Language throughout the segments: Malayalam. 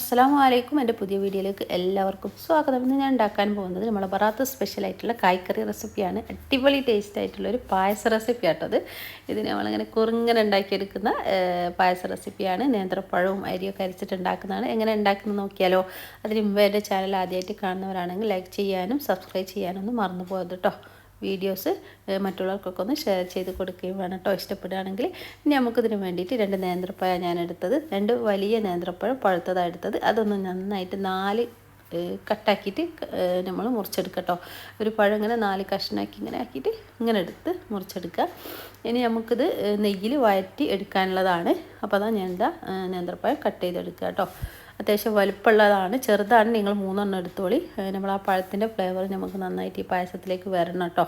അസ്സലാമു അലൈക്കും. എൻ്റെ പുതിയ വീഡിയോയിലേക്ക് എല്ലാവർക്കും സ്വാഗതം. ഇന്ന് ഞാൻ ഉണ്ടാക്കാൻ പോകുന്നത് നമ്മളെ ബറാത്ത് സ്പെഷ്യലായിട്ടുള്ള കായ്ക്കറി റെസിപ്പിയാണ്. അടിപൊളി ടേസ്റ്റ് ആയിട്ടുള്ളൊരു പായസ റെസിപ്പി ആട്ടത്. ഇത് നമ്മളിങ്ങനെ കുറുങ്ങനെ ഉണ്ടാക്കിയെടുക്കുന്ന പായസ റെസിപ്പിയാണ്. നേന്ത്രപ്പഴവും അരിയൊക്കെ അരിച്ചിട്ട് ഉണ്ടാക്കുന്നതാണ്. എങ്ങനെ ഉണ്ടാക്കുന്നത് നോക്കിയാലോ. അതിന് മുമ്പ് എൻ്റെ ചാനൽ ആദ്യമായിട്ട് കാണുന്നവരാണെങ്കിൽ ലൈക്ക് ചെയ്യാനും സബ്സ്ക്രൈബ് ചെയ്യാനൊന്നും മറന്നു പോകരുത് കേട്ടോ. വീഡിയോസ് മറ്റുള്ളവർക്കൊക്കെ ഒന്ന് ഷെയർ ചെയ്ത് കൊടുക്കുകയും വേണം കേട്ടോ, ഇഷ്ടപ്പെടുകയാണെങ്കിൽ. ഇനി നമുക്കിതിന് വേണ്ടിയിട്ട് 2 നേന്ത്രപ്പഴം ഞാൻ എടുത്തത്. 2 വലിയ നേന്ത്രപ്പഴം പഴുത്തതാണ് എടുത്തത്. അതൊന്ന് നന്നായിട്ട് 4 കട്ടാക്കിയിട്ട് നമ്മൾ മുറിച്ചെടുക്കട്ടോ. ഒരു പഴം ഇങ്ങനെ 4 കഷ്ണമാക്കി ഇങ്ങനെ ആക്കിയിട്ട് ഇങ്ങനെ എടുത്ത് മുറിച്ചെടുക്കുക. ഇനി നമുക്കിത് നെയ്യിൽ വഴറ്റി എടുക്കാനുള്ളതാണ്. അപ്പോൾ അതാ ഞാൻ നേന്ത്രപ്പഴം കട്ട് ചെയ്തെടുക്കുക കേട്ടോ. അത്യാവശ്യം വലുപ്പമുള്ളതാണ്. ചെറുതാണ്, നിങ്ങൾ 3 എടുത്തോളി. നമ്മൾ ആ പഴത്തിൻ്റെ ഫ്ലേവർ നമുക്ക് നന്നായിട്ട് ഈ പായസത്തിലേക്ക് വരണം കേട്ടോ.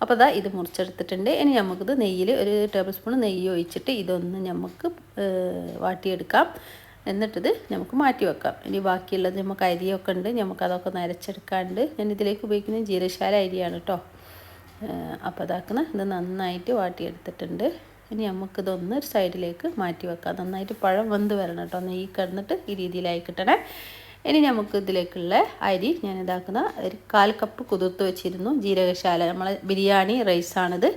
അപ്പോൾ അതാ ഇത് മുറിച്ചെടുത്തിട്ടുണ്ട്. ഇനി നമുക്കിത് നെയ്യിൽ 1 ടേബിൾ സ്പൂൺ നെയ്യ് ഒഴിച്ചിട്ട് ഇതൊന്ന് നമുക്ക് വാട്ടിയെടുക്കാം. എന്നിട്ടിത് നമുക്ക് മാറ്റി വെക്കാം. ഇനി ബാക്കിയുള്ളത് നമുക്ക് അരിയൊക്കെ ഉണ്ട്, നമുക്കതൊക്കെ ഒന്ന് അരച്ചെടുക്കാണ്ട്. ഞാൻ ഇതിലേക്ക് ഉപയോഗിക്കുന്നത് ജീരകശാല അരിയാണ് കേട്ടോ. അപ്പോൾ അതാക്കുന്ന ഇത് നന്നായിട്ട് വാട്ടിയെടുത്തിട്ടുണ്ട്. ഇനി നമുക്കിതൊന്ന് ഒരു സൈഡിലേക്ക് മാറ്റി വെക്കാം. നന്നായിട്ട് പഴം വെന്ത് വരണം കേട്ടോ. നെയ്യ് കിടന്നിട്ട് ഈ രീതിയിലായി കിട്ടണേ. ഇനി നമുക്ക് ഇതിലേക്കുള്ള അരി ഞാൻ ഇതാക്കുന്ന ഒരു 1/4 കപ്പ് കുതിർത്ത് വെച്ചിരുന്നു. ജീരകശാല നമ്മളെ ബിരിയാണി റൈസാണിത്.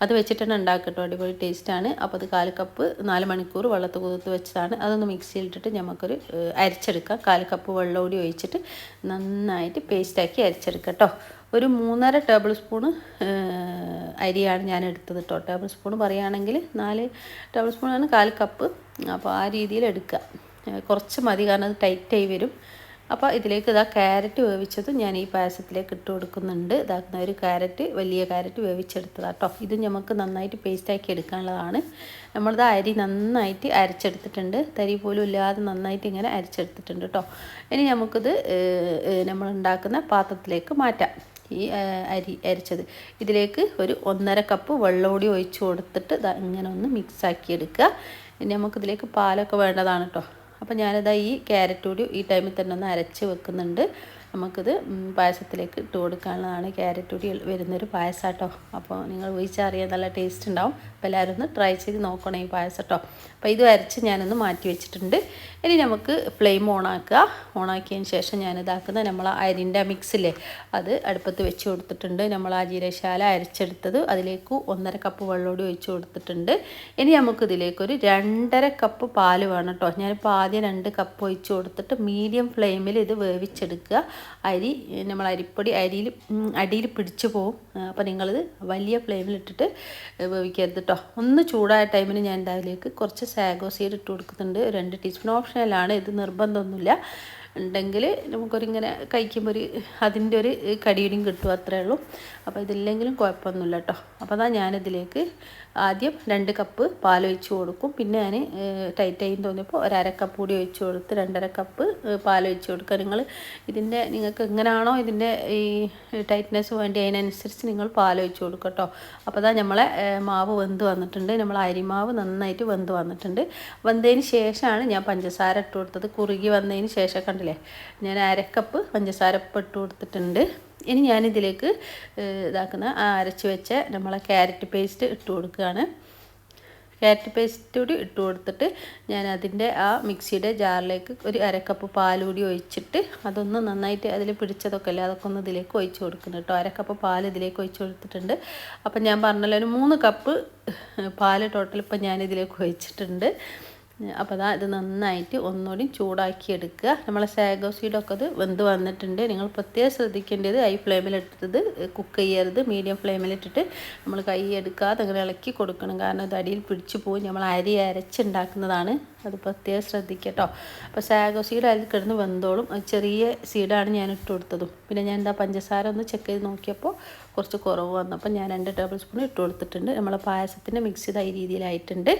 അത് വെച്ചിട്ടാണ് ഉണ്ടാക്കട്ടോ, അടിപൊളി ടേസ്റ്റാണ്. അപ്പോൾ അത് 1/4 കപ്പ് 4 മണിക്കൂർ വെള്ളത്തിൽ കുതിർത്ത് വെച്ചതാണ്. അതൊന്ന് മിക്സിയിലിട്ടിട്ട് നമുക്കൊരു അരിച്ചെടുക്കാം. 1/4 കപ്പ് വെള്ളം കൂടി ഒഴിച്ചിട്ട് നന്നായിട്ട് പേസ്റ്റാക്കി അരിച്ചെടുക്കാം കേട്ടോ. ഒരു 3.5 ടേബിൾ സ്പൂണ് അരിയാണ് ഞാൻ എടുത്തത് കേട്ടോ. ടേബിൾ സ്പൂൺ പറയുകയാണെങ്കിൽ 4 ടേബിൾ സ്പൂണാണ് 1/4 കപ്പ്. അപ്പോൾ ആ രീതിയിൽ എടുക്കുക. കുറച്ച് മതി, കാരണം അത് ടൈറ്റായി വരും. അപ്പോൾ ഇതിലേക്ക് ക്യാരറ്റ് വേവിച്ചത് ഞാൻ ഈ പായസത്തിലേക്ക് ഇട്ട് കൊടുക്കുന്നുണ്ട്. ഇതാക്കുന്ന ഒരു ക്യാരറ്റ്, വലിയ ക്യാരറ്റ് വേവിച്ചെടുത്തതാണ് കേട്ടോ. ഇത് നമുക്ക് നന്നായിട്ട് പേസ്റ്റാക്കി എടുക്കാനുള്ളതാണ്. നമ്മളിത് അരി നന്നായിട്ട് അരച്ചെടുത്തിട്ടുണ്ട്. തരി പോലും ഇല്ലാതെ നന്നായിട്ട് ഇങ്ങനെ അരച്ചെടുത്തിട്ടുണ്ട് കേട്ടോ. ഇനി നമുക്കിത് നമ്മൾ ഉണ്ടാക്കുന്ന പാത്രത്തിലേക്ക് മാറ്റാം. ഈ അരി അരച്ചത് ഇതിലേക്ക് ഒരു 1.5 കപ്പ് വെള്ളം കൂടി ഒഴിച്ച് കൊടുത്തിട്ട് ഇങ്ങനെ ഒന്ന് മിക്സാക്കി എടുക്കുക. ഇനി നമുക്കിതിലേക്ക് പാലൊക്കെ വേണ്ടതാണ് കേട്ടോ. അപ്പോൾ ഞാനിതാ ഈ ക്യാരറ്റ് കൂടി ഈ ടൈമിൽ തന്നെ ഒന്ന് അരച്ച് വെക്കുന്നുണ്ട്. നമുക്കിത് പായസത്തിലേക്ക് ഇട്ട് കൊടുക്കാനുള്ളതാണ്. ക്യാരറ്റ് കൂടി വരുന്നൊരു പായസം കേട്ടോ. അപ്പോൾ നിങ്ങൾ ഒഴിച്ചറിയാൻ നല്ല ടേസ്റ്റ് ഉണ്ടാവും. അപ്പോൾ എല്ലാവരും ഒന്ന് ട്രൈ ചെയ്ത് നോക്കണം ഈ പായസം കേട്ടോ. അപ്പോൾ ഇത് അരച്ച് ഞാനൊന്ന് മാറ്റി വെച്ചിട്ടുണ്ട്. ഇനി നമുക്ക് ഫ്ലെയിം ഓണാക്കുക. ഓണാക്കിയതിന് ശേഷം ഞാനിതാക്കുന്ന നമ്മൾ അരിൻ്റെ മിക്സില്ലേ, അത് അടുപ്പത്ത് വെച്ച് കൊടുത്തിട്ടുണ്ട്. നമ്മൾ ആ ജീരകശാല അരച്ചെടുത്തത് അതിലേക്ക് 1.5 കപ്പ് വെള്ളമോടി ഒഴിച്ച് കൊടുത്തിട്ടുണ്ട്. ഇനി നമുക്കിതിലേക്കൊരു 2.5 കപ്പ് പാല് വേണം കേട്ടോ. ഞാനിപ്പോൾ ആദ്യം 2 കപ്പ് ഒഴിച്ച് കൊടുത്തിട്ട് മീഡിയം ഫ്ലെയിമിൽ ഇത് വേവിച്ചെടുക്കുക. അരി നമ്മൾ അരിപ്പൊടി അടിയിൽ പിടിച്ചു പോവും. അപ്പോൾ നിങ്ങളിത് വലിയ ഫ്ലെയിമിലിട്ടിട്ട് വേവിക്കരുത് കേട്ടോ. ഒന്ന് ചൂടായ ടൈമിന് ഞാൻ അതിലേക്ക് കുറച്ച് സാഗോ സീഡ് ഇട്ട് കൊടുക്കുന്നുണ്ട്. 2 ടീസ്പൂൺ ഓപ്ഷണലാണ്, ഇത് നിർബന്ധമൊന്നുമില്ല. ഉണ്ടെങ്കിൽ നമുക്കൊരിങ്ങനെ കഴിക്കുമ്പോൾ അതിൻ്റെ ഒരു കടിയും കിട്ടും, അത്രേ ഉള്ളൂ. അപ്പോൾ ഇതില്ലെങ്കിലും കുഴപ്പമൊന്നുമില്ല കേട്ടോ. അപ്പോൾ അതാ ഞാനിതിലേക്ക് ആദ്യം 2 കപ്പ് പാലൊഴിച്ച് കൊടുക്കും. പിന്നെ ഞാൻ ടൈറ്റായി തോന്നിയപ്പോൾ 1/2 കപ്പ് കൂടി ഒഴിച്ച് കൊടുത്ത് 2.5 കപ്പ് പാലൊഴിച്ച് കൊടുക്കുക. നിങ്ങൾക്ക് എങ്ങനെയാണോ ഇതിൻ്റെ ഈ ടൈറ്റ്നെസ് വേണ്ടി അതിനനുസരിച്ച് നിങ്ങൾ പാലൊഴിച്ച് കൊടുക്കുക കേട്ടോ. അപ്പോൾ അതാ നമ്മളെ മാവ് വെന്ത് വന്നിട്ടുണ്ട്. നമ്മൾ അരിമാവ് നന്നായിട്ട് വെന്ത് വന്നിട്ടുണ്ട്. വെന്തതിന് ശേഷമാണ് ഞാൻ പഞ്ചസാര ഇട്ട് കൊടുത്തത്. കുറുകി വന്നതിന് ശേഷം കണ്ടില്ലേ, ഞാൻ 1/2 കപ്പ് പഞ്ചസാര ഇട്ട് കൊടുത്തിട്ടുണ്ട്. ഇനി ഞാനിതിലേക്ക് ഇതാക്കുന്ന അരച്ച് വെച്ച നമ്മളെ ക്യാരറ്റ് പേസ്റ്റ് ഇട്ട് കൊടുക്കുകയാണ്. ക്യാരറ്റ് പേസ്റ്റ് കൂടി ഇട്ട് കൊടുത്തിട്ട് ഞാൻ അതിൻ്റെ ആ മിക്സിയുടെ ജാറിലേക്ക് ഒരു 1/2 കപ്പ് പാൽ കൂടി ഒഴിച്ചിട്ട് അതൊന്ന് നന്നായിട്ട് അതിൽ പിടിച്ചതൊക്കെ അല്ലേ, അതൊക്കെ ഒന്ന് ഇതിലേക്ക് ഒഴിച്ച് കൊടുക്കണം കേട്ടോ. 1/2 കപ്പ് പാൽ ഇതിലേക്ക് ഒഴിച്ച് കൊടുത്തിട്ടുണ്ട്. അപ്പം ഞാൻ പറഞ്ഞല്ലോ ഒരു 3 കപ്പ് പാൽ ടോട്ടൽ ഇപ്പം ഞാനിതിലേക്ക് ഒഴിച്ചിട്ടുണ്ട്. അപ്പോൾ ഇത് നന്നായിട്ട് ഒന്നുകൂടി ചൂടാക്കി എടുക്കുക. നമ്മളെ സാഗോ സീഡൊക്കെ അത് വെന്ത് വന്നിട്ടുണ്ട്. നിങ്ങൾ പ്രത്യേകം ശ്രദ്ധിക്കേണ്ടത് ഹൈ ഫ്ലെയിമിലിട്ടത് കുക്ക് ചെയ്യരുത്. മീഡിയം ഫ്ലെയിമിലിട്ടിട്ട് നമ്മൾ കൈ എടുക്കാതെ അങ്ങനെ ഇളക്കി കൊടുക്കണം, കാരണം അത് അടിയിൽ പിടിച്ചു പോകും. നമ്മൾ അരി അരച്ചുണ്ടാക്കുന്നതാണ്, അത് പ്രത്യേകം ശ്രദ്ധിക്കട്ടോ. അപ്പോൾ സാഗോ സീഡ് അതിൽ കിടന്ന് വെന്തോളും. ചെറിയ സീഡാണ് ഞാൻ ഇട്ട് കൊടുത്തതും. പിന്നെ ഞാൻ പഞ്ചസാര ഒന്ന് ചെക്ക് ചെയ്ത് നോക്കിയപ്പോൾ കുറച്ച് കുറവ് വന്നപ്പോൾ ഞാൻ 2 ടേബിൾ സ്പൂൺ ഇട്ട് കൊടുത്തിട്ടുണ്ട്. നമ്മളെ പായസത്തിൻ്റെ മിക്സ് ഈ രീതിയിലായിട്ടുണ്ട്.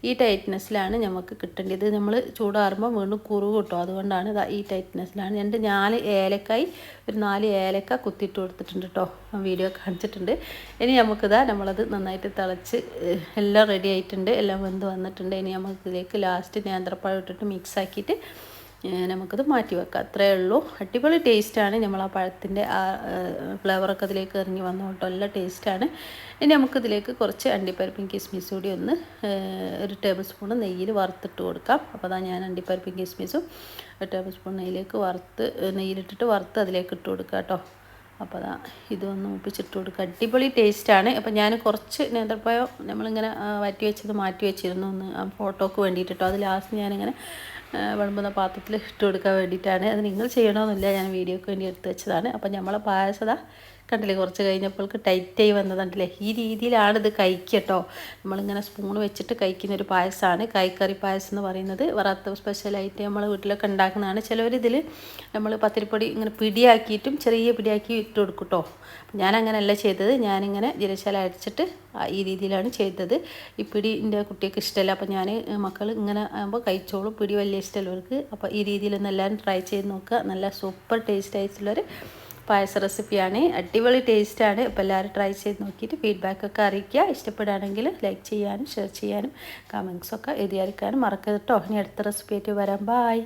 ഈ ടൈറ്റ്നെസ്സിലാണ് നമുക്ക് കിട്ടേണ്ടത്. നമ്മൾ ചൂടാറുമ്പോൾ വീണ്ടും കുറുവ് കിട്ടും, അതുകൊണ്ടാണ് ഈ ടൈറ്റ്നെസ്സിലാണ്. 4 ഏലക്കായി ഒരു 4 ഏലക്ക കുത്തിയിട്ട് കൊടുത്തിട്ടുണ്ട് കേട്ടോ. വീഡിയോ കാണിച്ചിട്ടുണ്ട്. ഇനി നമ്മളത് നന്നായിട്ട് തിളച്ച് എല്ലാം റെഡി ആയിട്ടുണ്ട്, എല്ലാം വെന്ത് വന്നിട്ടുണ്ട്. ഇനി നമുക്കിതിലേക്ക് ലാസ്റ്റ് നേന്ത്രപ്പഴം ഇട്ടിട്ട് മിക്സ് ആക്കിയിട്ട് നമുക്കത് മാറ്റി വെക്കാം. അത്രയേ ഉള്ളൂ. അടിപൊളി ടേസ്റ്റാണ്. നമ്മൾ ആ പഴത്തിൻ്റെ ആ ഫ്ലേവറൊക്കെ അതിലേക്ക് ഇറങ്ങി വന്നു കേട്ടോ. നല്ല ടേസ്റ്റാണ്. ഇനി നമുക്കിതിലേക്ക് കുറച്ച് അണ്ടിപ്പരിപ്പും കിസ്മിസും കൂടി ഒന്ന് ഒരു ടേബിൾ സ്പൂൺ നെയ്യിൽ വറുത്തിട്ട് കൊടുക്കാം. അപ്പോൾ അതാ ഞാൻ അണ്ടിപ്പരിപ്പും കിസ്മിസും ഒരു ടേബിൾ സ്പൂൺ നെയ്യിലിട്ടിട്ട് വറുത്ത് അതിലേക്ക് ഇട്ട് കൊടുക്കുക കേട്ടോ. അപ്പോൾ അതാ ഇതൊന്ന് മൂപ്പിച്ചിട്ട് കൊടുക്കുക. അടിപൊളി ടേസ്റ്റാണ്. അപ്പോൾ ഞാൻ കുറച്ച് നേന്ത്രപ്പഴം നമ്മളിങ്ങനെ മാറ്റി വെച്ചിരുന്നു ഒന്ന് ഫോട്ടോക്ക് വേണ്ടിയിട്ട് കേട്ടോ. അത് ലാസ്റ്റ് ഞാനിങ്ങനെ വിളമ്പുന്ന പാത്രത്തിൽ ഇട്ട് കൊടുക്കാൻ വേണ്ടിയിട്ടാണ്. അത് നിങ്ങൾ ചെയ്യണമെന്നില്ല, ഞാൻ വീഡിയോക്ക് വേണ്ടി എടുത്ത് വെച്ചതാണ്. അപ്പോൾ നമ്മളെ പായസത കണ്ടില്ലേ, കുറച്ച് കഴിഞ്ഞപ്പോൾക്ക് ടൈറ്റായി വന്നതുണ്ടല്ലേ. ഈ രീതിയിലാണ് ഇത് കഴിക്കട്ടോ. നമ്മളിങ്ങനെ സ്പൂൺ വെച്ചിട്ട് കഴിക്കുന്ന ഒരു പായസമാണ് കായ്ക്കറി പായസം എന്ന് പറയുന്നത്. വറാത്ത സ്പെഷ്യലായിട്ട് നമ്മൾ വീട്ടിലൊക്കെ ഉണ്ടാക്കുന്നതാണ്. ചിലവരിതിൽ നമ്മൾ പത്തിരിപ്പൊടി ഇങ്ങനെ പിടിയാക്കിയിട്ടും ചെറിയ പിടിയാക്കി ഇട്ട് കൊടുക്കും കേട്ടോ. ഞാൻ അങ്ങനെയല്ല ചെയ്തത്. ഞാനിങ്ങനെ ജീരകശാല അടിച്ചിട്ട് ഈ രീതിയിലാണ് ചെയ്തത്. ഈ പിടി എൻ്റെ കുട്ടിയൊക്കെ ഇഷ്ടമല്ല. അപ്പോൾ ഞാൻ മക്കൾ ഇങ്ങനെ ആകുമ്പോൾ കഴിച്ചോളും. പിടി വലിയ ഇഷ്ടമുള്ളവർക്ക്. അപ്പോൾ ഈ രീതിയിലൊന്നും എല്ലാവരും ട്രൈ ചെയ്ത് നോക്കുക. നല്ല സൂപ്പർ ടേസ്റ്റ് ആയിട്ടുള്ളൊരു പായസ റെസിപ്പിയാണ്. അടിപൊളി ടേസ്റ്റാണ്. അപ്പോൾ എല്ലാവരും ട്രൈ ചെയ്ത് നോക്കിയിട്ട് ഫീഡ്ബാക്കൊക്കെ അറിയിക്കുക. ഇഷ്ടപ്പെടുകയാണെങ്കിൽ ലൈക്ക് ചെയ്യാനും ഷെയർ ചെയ്യാനും കമൻസൊക്കെ എഴുതി അറിയിക്കാനും മറക്കരുത് കേട്ടോ. ഇനി അടുത്ത റെസിപ്പി ആയിട്ട് വരാം. ബായ്.